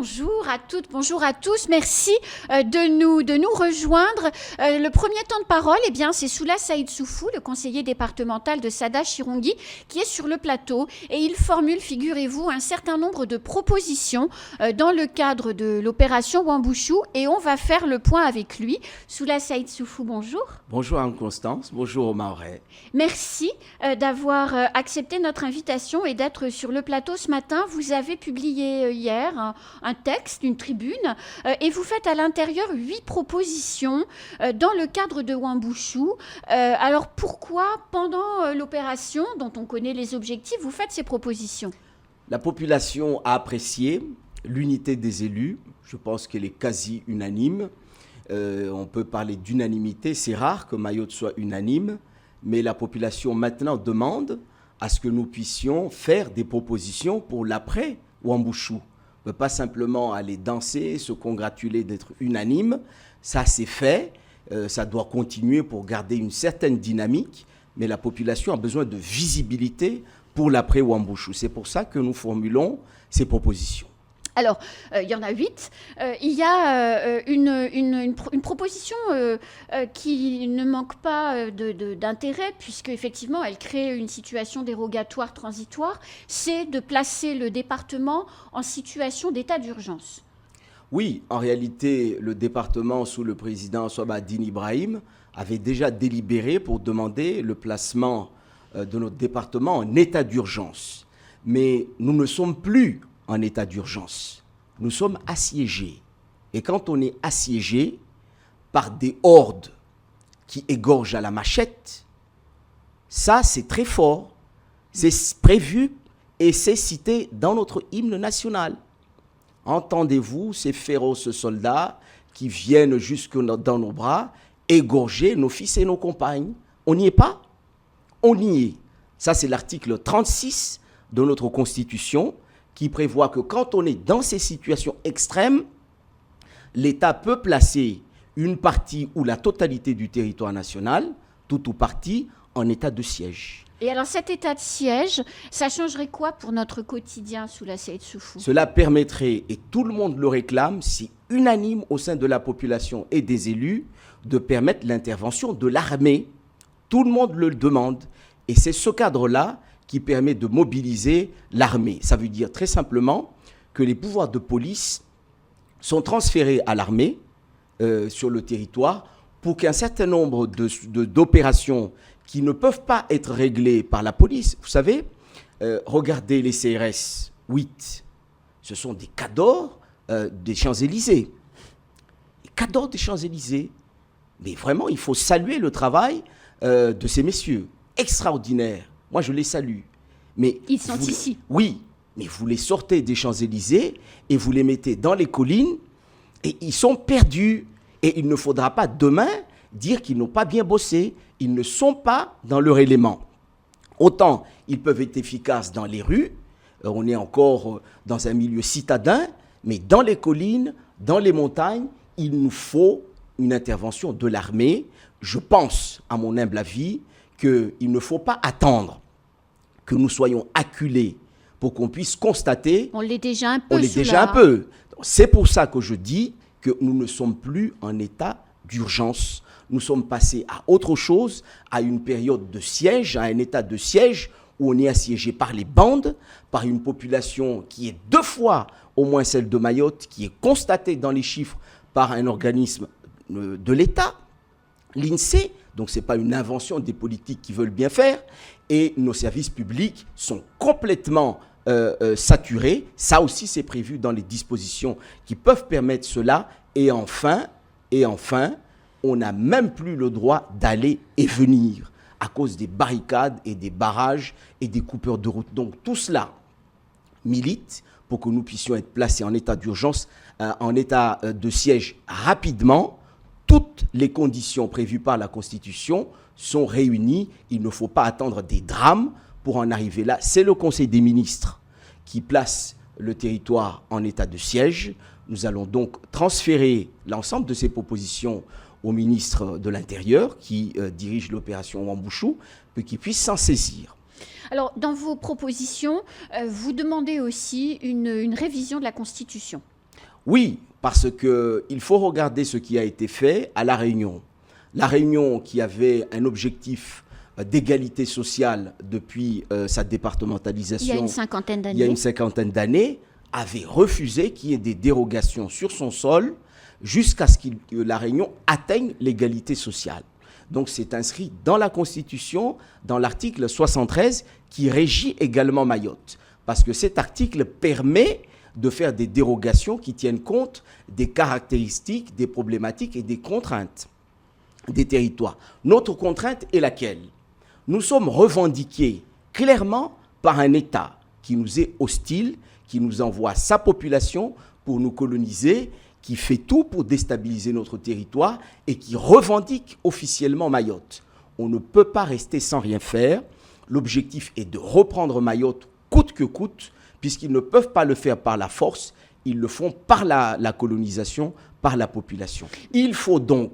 bonjour à toutes, bonjour à tous. Merci de nous rejoindre. Le premier temps de parole, c'est Soula Saïd Soufou, le conseiller départemental de Sada-Chirongui, qui est sur le plateau. Et il formule, figurez-vous, un certain nombre de propositions dans le cadre de l'opération Wambushu. Et on va faire le point avec lui. Soula Saïd Soufou, bonjour. Bonjour Anne-Constance, bonjour Omar Ray. Merci d'avoir accepté notre invitation et d'être sur le plateau ce matin. Vous avez publié hier un texte, une tribune, et vous faites à l'intérieur 8 propositions dans le cadre de Wambushu. Alors pourquoi, pendant l'opération, dont on connaît les objectifs, vous faites ces propositions ? La population a apprécié l'unité des élus. Je pense qu'elle est quasi unanime. On peut parler d'unanimité. C'est rare que Mayotte soit unanime, mais la population maintenant demande à ce que nous puissions faire des propositions pour l'après Wambushu. On ne peut pas simplement aller danser, se congratuler d'être unanime. Ça, c'est fait. Ça doit continuer pour garder une certaine dynamique. Mais la population a besoin de visibilité pour l'après Wambushu. C'est pour ça que nous formulons ces propositions. Alors, il y en a 8. Il y a une proposition qui ne manque pas d'intérêt, puisque effectivement, elle crée une situation dérogatoire transitoire. C'est de placer le département en situation d'état d'urgence. Oui, en réalité, le département sous le président Sobadine Ibrahim avait déjà délibéré pour demander le placement de notre département en état d'urgence. Mais nous ne sommes plus en état d'urgence. Nous sommes assiégés. Et quand on est assiégé par des hordes qui égorgent à la machette, ça c'est très fort. C'est prévu et c'est cité dans notre hymne national. Entendez-vous ces féroces soldats qui viennent jusque dans nos bras égorger nos fils et nos compagnes? On n'y est pas? On y est. Ça c'est l'article 36 de notre Constitution, qui prévoit que quand on est dans ces situations extrêmes, l'État peut placer une partie ou la totalité du territoire national, tout ou partie, en état de siège. Et alors cet état de siège, ça changerait quoi pour notre quotidien sous la Saïd Soufou ? Cela permettrait, et tout le monde le réclame, c'est unanime au sein de la population et des élus, de permettre l'intervention de l'armée. Tout le monde le demande. Et c'est ce cadre-là qui permet de mobiliser l'armée. Ça veut dire très simplement que les pouvoirs de police sont transférés à l'armée sur le territoire pour qu'un certain nombre d'opérations qui ne peuvent pas être réglées par la police, vous savez, regardez les CRS 8, ce sont des cadors des Champs-Élysées. Des cadors des Champs-Élysées. Mais vraiment, il faut saluer le travail de ces messieurs. Extraordinaire. Moi, je les salue. Mais ils sont ici. Oui, mais vous les sortez des Champs-Élysées et vous les mettez dans les collines et ils sont perdus. Et il ne faudra pas demain dire qu'ils n'ont pas bien bossé. Ils ne sont pas dans leur élément. Autant ils peuvent être efficaces dans les rues, on est encore dans un milieu citadin, mais dans les collines, dans les montagnes, il nous faut une intervention de l'armée. Je pense, à mon humble avis, qu'il ne faut pas attendre que nous soyons acculés pour qu'on puisse constater. On l'est déjà un peu. On l'est déjà un peu. C'est pour ça que je dis que nous ne sommes plus en état d'urgence. Nous sommes passés à autre chose, à une période de siège, à un état de siège où on est assiégé par les bandes, par une population qui est 2 fois au moins celle de Mayotte, qui est constatée dans les chiffres par un organisme de l'État, l'INSEE. Donc ce n'est pas une invention des politiques qui veulent bien faire. Et nos services publics sont complètement saturés. Ça aussi, c'est prévu dans les dispositions qui peuvent permettre cela. Et enfin, on n'a même plus le droit d'aller et venir à cause des barricades et des barrages et des coupeurs de route. Donc tout cela milite pour que nous puissions être placés en état d'urgence, en état de siège rapidement. Toutes les conditions prévues par la Constitution sont réunies. Il ne faut pas attendre des drames pour en arriver là. C'est le Conseil des ministres qui place le territoire en état de siège. Nous allons donc transférer l'ensemble de ces propositions au ministre de l'Intérieur qui dirige l'opération Wambushu, pour qu'il puisse s'en saisir. Alors, dans vos propositions, vous demandez aussi une révision de la Constitution. Oui, parce qu'il faut regarder ce qui a été fait à La Réunion. La Réunion qui avait un objectif d'égalité sociale depuis sa départementalisation. Il y a une cinquantaine d'années. Il y a une cinquantaine d'années, avait refusé qu'il y ait des dérogations sur son sol jusqu'à ce que La Réunion atteigne l'égalité sociale. Donc c'est inscrit dans la Constitution, dans l'article 73, qui régit également Mayotte. Parce que cet article permet de faire des dérogations qui tiennent compte des caractéristiques, des problématiques et des contraintes des territoires. Notre contrainte est laquelle? Nous sommes revendiqués clairement par un État qui nous est hostile, qui nous envoie sa population pour nous coloniser, qui fait tout pour déstabiliser notre territoire et qui revendique officiellement Mayotte. On ne peut pas rester sans rien faire. L'objectif est de reprendre Mayotte coûte que coûte, puisqu'ils ne peuvent pas le faire par la force, ils le font par la colonisation, par la population. Il faut donc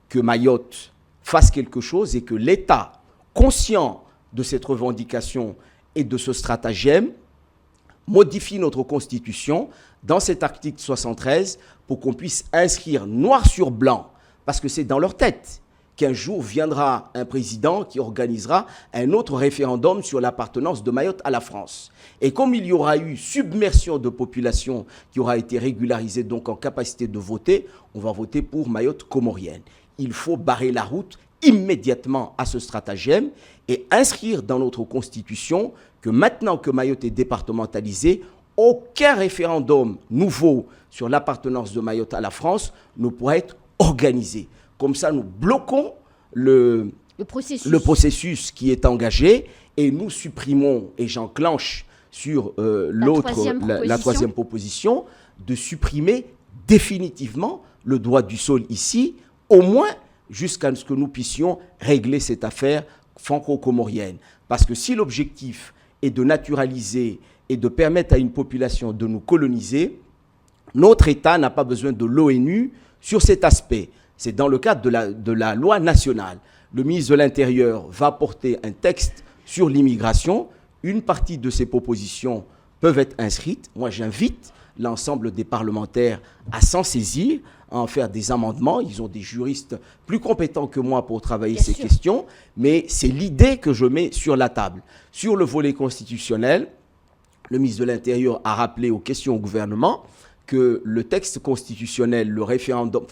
que Mayotte fasse quelque chose et que l'État, conscient de cette revendication et de ce stratagème, modifie notre Constitution dans cet article 73 pour qu'on puisse inscrire noir sur blanc, parce que c'est dans leur tête qu'un jour viendra un président qui organisera un autre référendum sur l'appartenance de Mayotte à la France. Et comme il y aura eu submersion de population qui aura été régularisée, donc en capacité de voter, on va voter pour Mayotte comorienne. Il faut barrer la route immédiatement à ce stratagème et inscrire dans notre Constitution que maintenant que Mayotte est départementalisée, aucun référendum nouveau sur l'appartenance de Mayotte à la France ne pourra être organisé. Comme ça, nous bloquons le processus qui est engagé et nous supprimons, et j'enclenche sur la troisième proposition, de supprimer définitivement le droit du sol ici, au moins jusqu'à ce que nous puissions régler cette affaire franco-comorienne. Parce que si l'objectif est de naturaliser et de permettre à une population de nous coloniser, notre État n'a pas besoin de l'ONU sur cet aspect. C'est dans le cadre de la loi nationale. Le ministre de l'Intérieur va porter un texte sur l'immigration. Une partie de ces propositions peuvent être inscrites. Moi, j'invite l'ensemble des parlementaires à s'en saisir, à en faire des amendements. Ils ont des juristes plus compétents que moi pour travailler ces questions, mais c'est l'idée que je mets sur la table. Sur le volet constitutionnel, le ministre de l'Intérieur a rappelé aux questions au gouvernement que le texte constitutionnel, le référendum,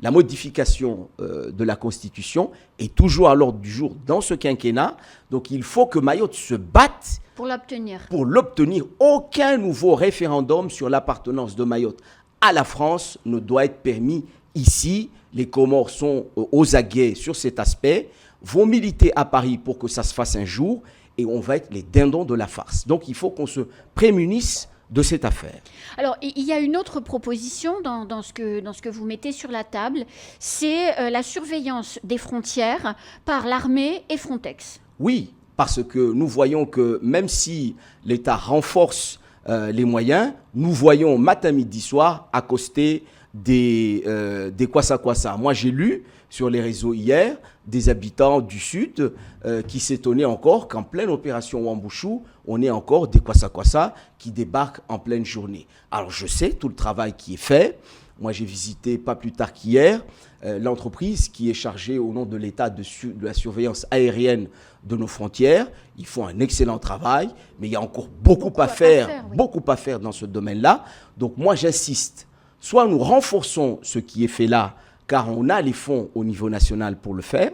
la modification de la Constitution est toujours à l'ordre du jour dans ce quinquennat. Donc il faut que Mayotte se batte pour l'obtenir. Pour l'obtenir. Aucun nouveau référendum sur l'appartenance de Mayotte à la France ne doit être permis ici. Les Comores sont aux aguets sur cet aspect, vont militer à Paris pour que ça se fasse un jour et on va être les dindons de la farce. Donc il faut qu'on se prémunisse de cette affaire. Alors, il y a une autre proposition dans ce que vous mettez sur la table, c'est la surveillance des frontières par l'armée et Frontex. Oui, parce que nous voyons que même si l'État renforce les moyens, nous voyons matin, midi, soir accoster des kwassa-kwassa. Moi, j'ai lu sur les réseaux hier des habitants du Sud qui s'étonnaient encore qu'en pleine opération Wambouchou, on ait encore des kwassa-kwassa qui débarquent en pleine journée. Alors, je sais tout le travail qui est fait. Moi, j'ai visité pas plus tard qu'hier l'entreprise qui est chargée au nom de l'État de la surveillance aérienne de nos frontières. Ils font un excellent travail, mais il y a encore beaucoup à faire dans ce domaine-là. Donc, moi, j'insiste. Soit nous renforçons ce qui est fait là, car on a les fonds au niveau national pour le faire,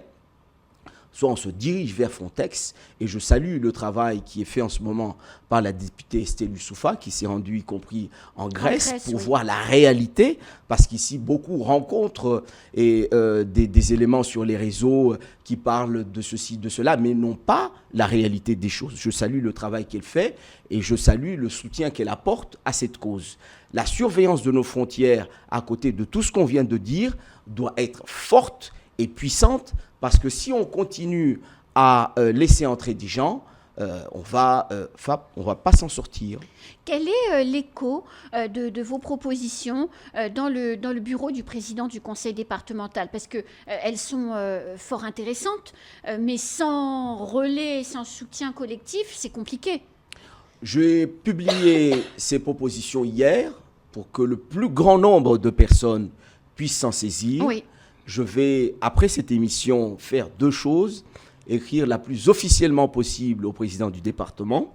soit on se dirige vers Frontex, et je salue le travail qui est fait en ce moment par la députée Estelle Youssoufa, qui s'est rendue y compris en Grèce pour voir la réalité, parce qu'ici, beaucoup rencontrent des éléments sur les réseaux qui parlent de ceci, de cela, mais n'ont pas la réalité des choses. Je salue le travail qu'elle fait, et je salue le soutien qu'elle apporte à cette cause. La surveillance de nos frontières, à côté de tout ce qu'on vient de dire, doit être forte et puissante, parce que si on continue à laisser entrer des gens, on va pas s'en sortir. Quel est l'écho de vos propositions dans le bureau du président du conseil départemental? Parce qu'elles sont fort intéressantes, mais sans relais, sans soutien collectif, c'est compliqué. J'ai publié ces propositions hier pour que le plus grand nombre de personnes puissent s'en saisir, Oui. je vais, après cette émission, faire 2 choses. Écrire la plus officiellement possible au président du département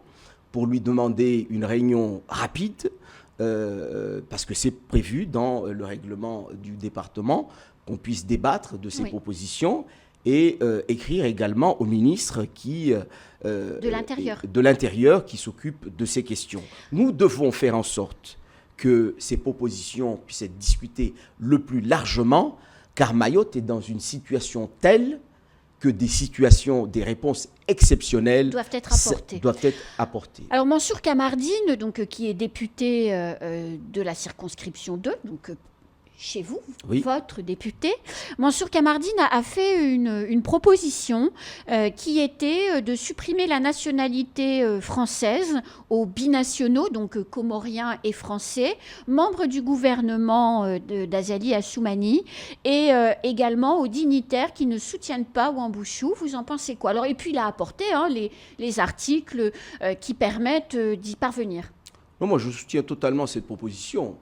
pour lui demander une réunion rapide, parce que c'est prévu dans le règlement du département qu'on puisse débattre de ces propositions, et écrire également au ministre de l'Intérieur qui s'occupe de ces questions. Nous devons faire en sorte que ces propositions puissent être discutées le plus largement, car Mayotte est dans une situation telle que des réponses exceptionnelles doivent être apportées. Alors Mansour Kamardine, donc, qui est député de la circonscription 2, donc chez vous, votre député, Mansour Kamardine a fait une proposition qui était de supprimer la nationalité française aux binationaux, donc comoriens et français, membres du gouvernement d'Azali Assoumani, et également aux dignitaires qui ne soutiennent pas Wambushu. Vous en pensez quoi? Alors, et puis il a apporté les articles qui permettent d'y parvenir. Non, moi, je soutiens totalement cette proposition.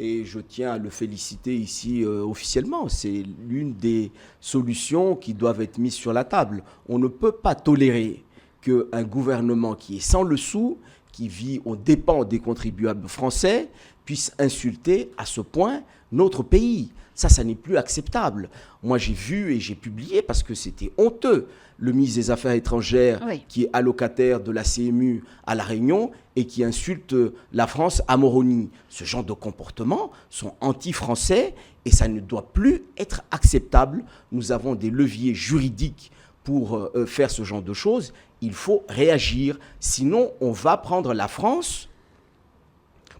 Et je tiens à le féliciter ici officiellement. C'est l'une des solutions qui doivent être mises sur la table. On ne peut pas tolérer qu'un gouvernement qui est sans le sou, qui vit aux dépens des contribuables français, puisse insulter à ce point notre pays. Ça n'est plus acceptable. Moi, j'ai vu et j'ai publié, parce que c'était honteux, le ministre des Affaires étrangères, qui est allocataire de la CMU à La Réunion et qui insulte la France à Moroni. Ce genre de comportements sont anti-français et ça ne doit plus être acceptable. Nous avons des leviers juridiques pour faire ce genre de choses. Il faut réagir, sinon on va prendre la France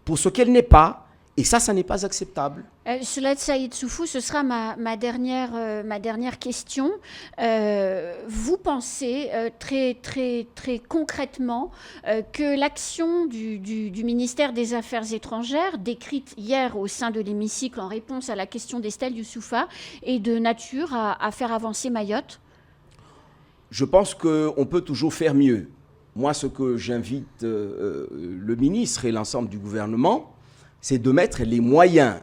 pour ce qu'elle n'est pas. Et ça n'est pas acceptable. Soulat Saïd Soufou, ce sera ma dernière question. Vous pensez très concrètement que l'action du ministère des Affaires étrangères, décrite hier au sein de l'hémicycle en réponse à la question d'Estelle Youssoufa, est de nature à faire avancer Mayotte? Je pense qu'on peut toujours faire mieux. Moi, ce que j'invite le ministre et l'ensemble du gouvernement, c'est de mettre les moyens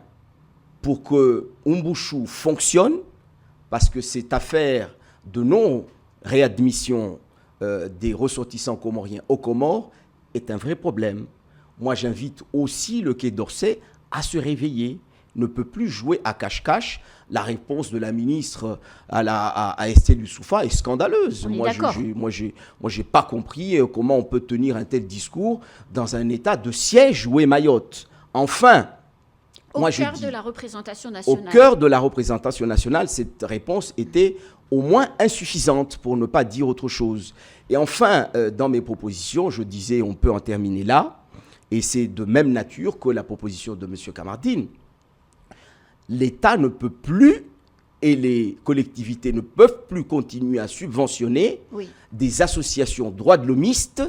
pour que Wambushu fonctionne, parce que cette affaire de non-réadmission des ressortissants comoriens aux Comores est un vrai problème. Moi, j'invite aussi le Quai d'Orsay à se réveiller, ne peut plus jouer à cache-cache. La réponse de la ministre à Estelle Youssoufa est scandaleuse. Moi, j'ai pas compris comment on peut tenir un tel discours dans un état de siège où est Mayotte. Enfin, au cœur de la représentation nationale. Au cœur de la représentation nationale, cette réponse était au moins insuffisante, pour ne pas dire autre chose. Et enfin, dans mes propositions, je disais, on peut en terminer là, et c'est de même nature que la proposition de M. Kamardine. L'État ne peut plus, et les collectivités ne peuvent plus continuer à subventionner des associations droits de l'hommistes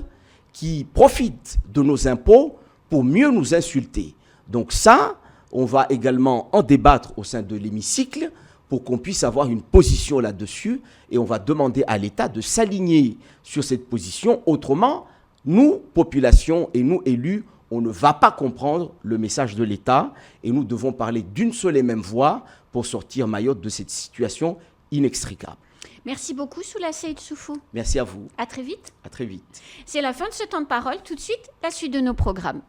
qui profitent de nos impôts pour mieux nous insulter. Donc ça, on va également en débattre au sein de l'hémicycle pour qu'on puisse avoir une position là-dessus, et on va demander à l'État de s'aligner sur cette position. Autrement, nous, population, et nous, élus, on ne va pas comprendre le message de l'État, et nous devons parler d'une seule et même voix pour sortir Mayotte de cette situation inextricable. Merci beaucoup, Soulat Saïd Soufou. Merci à vous. À très vite. À très vite. C'est la fin de ce temps de parole. Tout de suite, la suite de nos programmes.